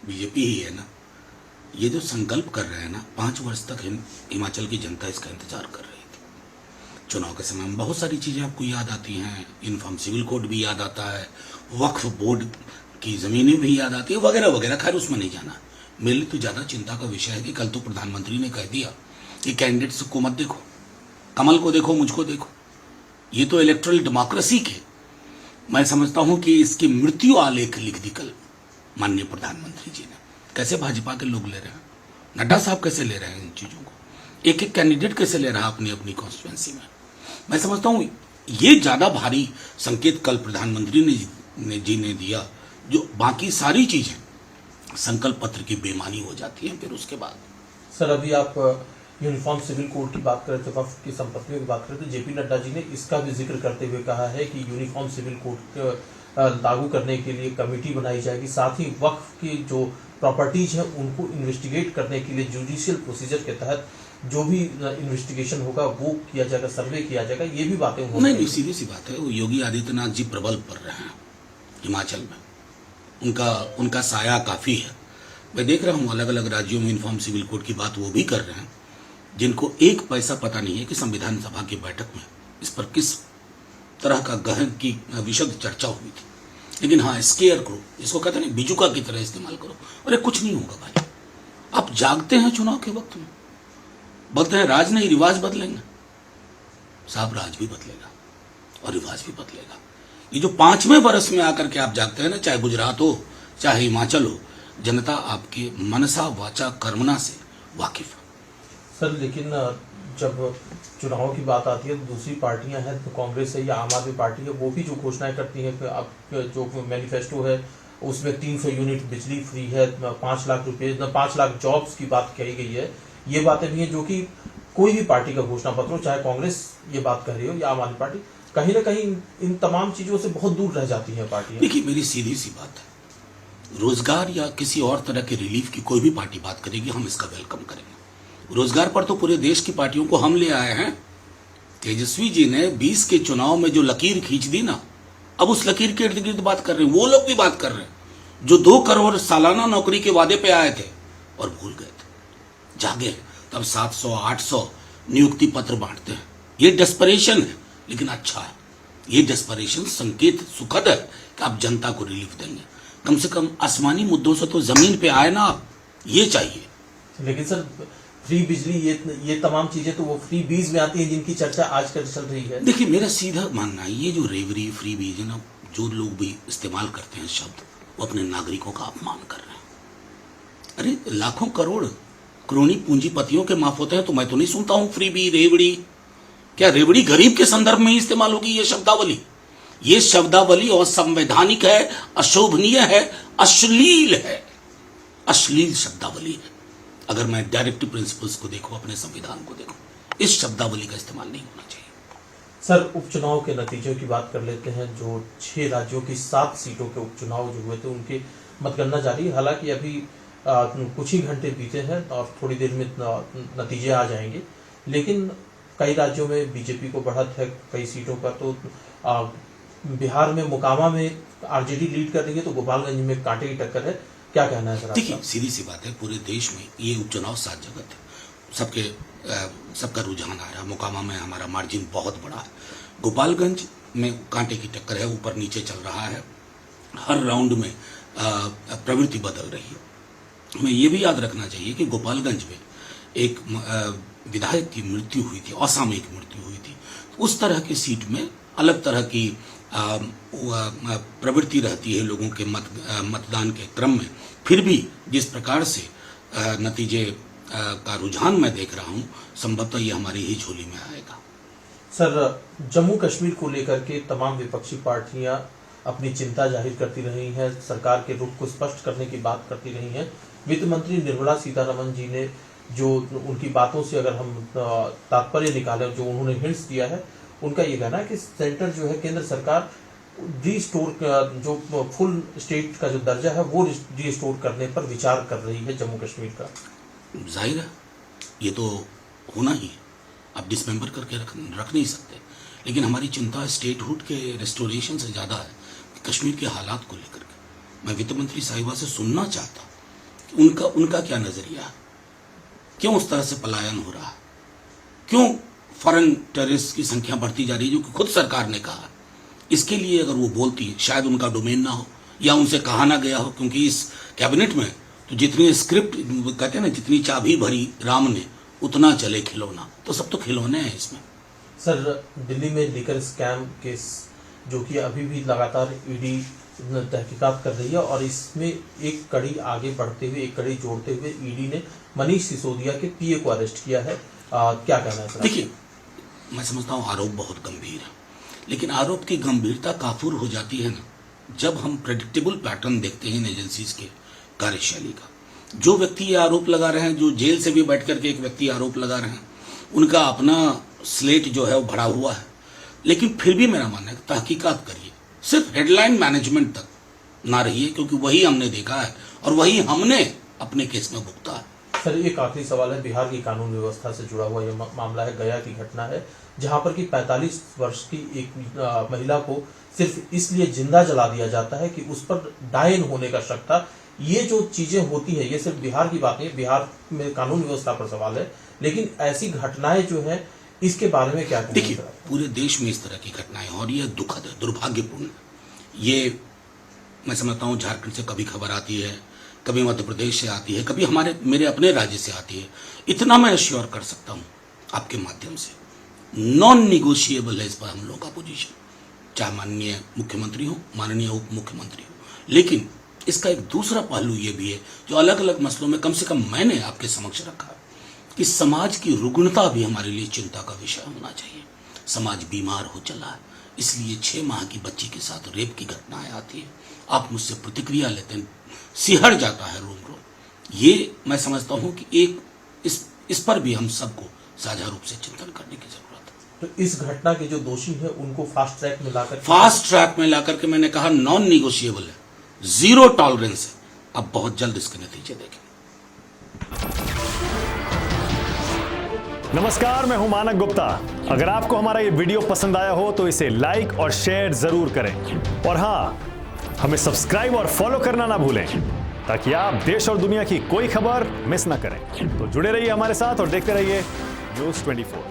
BJP ही है ना। ये जो संकल्प कर रहे हैं ना, 5 वर्ष तक हिमाचल की जनता इसका इंतजार कर रही थी। चुनाव के समय में बहुत सारी चीजें आपको याद आती हैं, यूनिफॉर्म सिविल कोड भी याद आता है, वक्फ बोर्ड की जमीनें भी याद आती है, वगैरह वगैरह। खैर उसमें नहीं जाना। मेरे लिए तो ज्यादा चिंता का विषय है कि कल तो प्रधानमंत्री ने कह दिया कि कैंडिडेट्स को मत देखो, कमल को देखो, मुझको देखो। ये तो इलेक्टोरल डेमोक्रेसी के, मैं समझता हूं कि इसकी मृत्यु आलेख लिख दी कल माननीय प्रधानमंत्री जी ने। कैसे भाजपा के लोग ले रहे हैं, नड्डा साहब कैसे ले रहे हैं इन चीजों को, एक एक कैंडिडेट कैसे ले रहा है अपनी अपनी कॉन्स्टिट्यूएंसी में। मैं समझता हूं ये ज्यादा भारी संकेत कल प्रधानमंत्री जी ने दिया। जो बाकी सारी चीजें संकल्प पत्र की बेमानी हो जाती है फिर उसके बाद। सर, अभी आप यूनिफॉर्म सिविल कोड की बात कर रहे थे, वक्फ की संपत्तियों की बात कर रहे थे। जेपी नड्डा जी ने इसका भी जिक्र करते हुए कहा है कि यूनिफॉर्म सिविल कोड लागू करने के लिए कमेटी बनाई जाएगी, साथ ही वक्फ की जो प्रॉपर्टीज है उनको इन्वेस्टिगेट करने के लिए जुडिशियल प्रोसीजर के तहत जो भी इन्वेस्टिगेशन होगा वो किया जाएगा, सर्वे किया जाएगा। ये भी बातें हो रही नहीं, सीधी सी बात है। वो योगी आदित्यनाथ जी प्रबल पड़ रहे हैं हिमाचल में, उनका साया काफी है। मैं देख रहा हूं अलग अलग राज्यों में यूनिफॉर्म सिविल कोड की बात वो भी कर रहे हैं, जिनको एक पैसा पता नहीं है कि संविधान सभा की बैठक में इस पर किस तरह का गहन की विशद चर्चा हुई थी। लेकिन हाँ, स्केयर करो, इसको कहते हैं बिजुका की तरह इस्तेमाल करो। अरे कुछ नहीं होगा भाई, आप जागते हैं चुनाव के वक्त में, बोलते हैं राज नहीं रिवाज बदलेंगे। साहब, राज भी बदलेगा और रिवाज भी बदलेगा। ये जो 5वें बरस में आकर के आप जागते हैं ना, चाहे गुजरात हो चाहे हिमाचल हो, जनता आपके मनसा वाचा कर्मणा से वाकिफ है। सर, लेकिन जब चुनाव की बात आती है तो दूसरी पार्टियां हैं, तो कांग्रेस है या आम आदमी पार्टी है, वो भी जो घोषणाएं करती हैं कि अब जो मैनिफेस्टो है उसमें 300 यूनिट बिजली फ्री है, 5 लाख रुपए, 5 लाख जॉब्स की बात कही गई है। ये बातें भी हैं जो कि कोई भी पार्टी का घोषणा पत्र हो, चाहे कांग्रेस ये बात कर रही हो या आम आदमी पार्टी, कहीं ना कहीं इन तमाम चीजों से बहुत दूर रह जाती है पार्टियां। देखिए, मेरी सीधी सी बात है, रोजगार या किसी और तरह के रिलीफ की कोई भी पार्टी बात करेगी, हम इसका वेलकम करेंगे। रोजगार पर तो पूरे देश की पार्टियों को हम ले आए हैं। तेजस्वी जी ने 20 के चुनाव में जो लकीर खींच दी ना, अब उस लकीर के इर्द गिर्द बात कर रहे हैं। वो लोग भी बात कर रहे हैं जो 2 करोड़ सालाना नौकरी के वादे पे आए थे और भूल गए थे। जागे तब 700-800 नियुक्ति पत्र बांटते हैं। ये डेस्परेशन है, लेकिन अच्छा है। ये डेस्परेशन संकेत सुखद है कि आप जनता को रिलीफ देंगे। कम से कम आसमानी मुद्दों से तो जमीन पे आए ना आप, ये चाहिए। लेकिन सर, फ्री बिजली, ये तमाम चीजें तो वो फ्री बीज में आती है जिनकी चर्चा आजकल चल रही है। देखिए, मेरा सीधा मानना है, ये जो रेवरी फ्री बीज है ना, जो लोग भी इस्तेमाल करते हैं शब्द, वो अपने नागरिकों का अपमान कर रहे हैं। अरे लाखों करोड़ क्रोनी पूंजीपतियों के माफ होते हैं, तो मैं तो नहीं सुनता हूं फ्री बी, रेवड़ी। क्या रेवड़ी गरीब के संदर्भ में ही इस्तेमाल होगी ये शब्दावली? ये शब्दावली असंवैधानिक है, अशोभनीय है, अश्लील है, अश्लील शब्दावली है। अगर मैं डायरेक्टिव प्रिंसिपल्स को देखूं, अपने संविधान को देखूं, इस शब्दावली का इस्तेमाल नहीं होना चाहिए। सर, उपचुनाव के नतीजों की बात कर लेते हैं। जो 6 राज्यों की 7 सीटों के उपचुनाव जो हुए थे उनकी मतगणना जारी है। हालांकि अभी कुछ ही घंटे बीते हैं और थोड़ी देर में नतीजे आ जाएंगे, लेकिन कई राज्यों में बीजेपी को बढ़त है, कई सीटों पर। तो बिहार में मोकामा में आरजेडी लीड कर रही है, तो गोपालगंज में कांटे की टक्कर है। क्या कहना है सर? देखिए, सीधी सी बात है, पूरे देश में ये उपचुनाव 7 जगह थे, सबका रुझान आ रहा है। मोकामा में हमारा मार्जिन बहुत बड़ा है। गोपालगंज में कांटे की टक्कर है, ऊपर नीचे चल रहा है। हर राउंड में प्रवृत्ति बदल रही है। हमें ये भी याद रखना चाहिए कि गोपालगंज में एक विधायक की मृत्यु हुई थी, असामयिक मृत्यु हुई थी। उस तरह की सीट में अलग तरह की प्रवृत्ति रहती है लोगों के मतदान के क्रम में। फिर भी जिस प्रकार से नतीजे का रुझान मैं देख रहा हूं, संभवतः ये हमारी ही झोली में आएगा। सर, जम्मू कश्मीर को लेकर के तमाम विपक्षी पार्टियां अपनी चिंता जाहिर करती रही हैं, सरकार के रुख को स्पष्ट करने की बात करती रही हैं। वित्त मंत्री निर्मला सीतारमण जी ने जो उनकी बातों से अगर हम तात्पर्य निकालें, जो उन्होंने हिंट्स दिया है, उनका ये कहना है कि सेंटर जो है, केंद्र सरकार रीस्टोर जो फुल स्टेट का जो दर्जा है वो रीस्टोर करने पर विचार कर रही है जम्मू कश्मीर का। जाहिर है, ये तो होना ही है। आप डिसमेंबर करके रख नहीं सकते। लेकिन हमारी चिंता स्टेटहुड के रेस्टोरेशन से ज़्यादा है, कश्मीर के हालात को लेकर के। मैं वित्त मंत्री साहिबा से सुनना चाहता उनका उनका क्या नजरिया है, क्यों उस तरह से पलायन हो रहा है, क्यों फॉरेन टेररिस्ट की संख्या बढ़ती जा रही है, जो कि खुद सरकार ने कहा। इसके लिए अगर वो बोलती, शायद उनका डोमेन ना हो या उनसे कहा ना गया हो, क्योंकि इस कैबिनेट में तो जितनी स्क्रिप्ट कहते हैं ना, जितनी चाबी भरी राम ने उतना चले खिलौना, तो सब तो खिलौने हैं इसमें। सर, दिल्ली में लीकर स्कैम केस जो कि अभी भी लगातार ईडी तहकीकात कर रही है, और इसमें एक कड़ी आगे बढ़ते हुए, एक कड़ी जोड़ते हुए ईडी ने मनीष सिसोदिया के पीए को अरेस्ट किया है। क्या कहना है सर? देखिए, मैं समझता हूँ आरोप बहुत गंभीर है, लेकिन आरोप की गंभीरता काफूर हो जाती है ना जब हम प्रेडिक्टेबल पैटर्न देखते हैं इन एजेंसीज के कार्यशैली का। जो व्यक्ति ये आरोप लगा रहे हैं, जो जेल से भी बैठ करके एक व्यक्ति आरोप लगा रहे हैं, उनका अपना स्लेट जो है वो भरा हुआ है, लेकिन फिर भी मेरा मानना है तहकीकात करिए, सिर्फ हेडलाइन मैनेजमेंट तक ना रहिए, क्योंकि वही हमने देखा है और वही हमने अपने केस में भुगता है। सर, एक आखिरी सवाल है, बिहार की कानून व्यवस्था से जुड़ा हुआ यह मामला है। गया की घटना है जहां पर कि 45 वर्ष की एक महिला को सिर्फ इसलिए जिंदा जला दिया जाता है कि उस पर डायन होने का शक था। ये जो चीजें होती है, ये सिर्फ बिहार की बात नहीं है, बिहार में कानून व्यवस्था पर सवाल है, लेकिन ऐसी घटनाएं जो है इसके बारे में क्या कहना है? देखिए, पूरे देश में इस तरह की घटनाएं और ये दुखद है, दुर्भाग्यपूर्ण। ये मैं समझता हूँ झारखंड से कभी खबर आती है, कभी मध्य प्रदेश से आती है, कभी मेरे अपने राज्य से आती है। इतना मैं एश्योर कर सकता हूँ आपके माध्यम से, नॉन निगोशिएबल है इस पर हम लोगों का पोजीशन, चाहे माननीय मुख्यमंत्री हो, माननीय उप मुख्यमंत्री हो। लेकिन इसका एक दूसरा पहलू ये भी है, जो अलग अलग मसलों में कम से कम मैंने आपके समक्ष रखा, कि समाज की रुग्णता भी हमारे लिए चिंता का विषय होना चाहिए। समाज बीमार हो चला है, इसलिए 6 माह की बच्ची के साथ रेप की घटनाएं आती है, आप मुझसे प्रतिक्रिया लेते हैं, सिहर जाता है रोम रोम। ये मैं समझता हूं कि एक इस पर भी हम सबको साझा रूप से चिंतन करने की जरूरत है। तो इस घटना के जो दोषी है उनको फास्ट ट्रैक में लाकर के मैंने कहा नॉन निगोशिएबल है, 0 टॉलरेंस है। अब बहुत जल्द इसके नतीजे देखें। नमस्कार, मैं हूं मानक गुप्ता। अगर आपको हमारा ये वीडियो पसंद आया हो तो इसे लाइक और शेयर जरूर करें, और हाँ, हमें सब्सक्राइब और फॉलो करना ना भूलें, ताकि आप देश और दुनिया की कोई खबर मिस ना करें। तो जुड़े रहिए हमारे साथ और देखते रहिए न्यूज़ 24।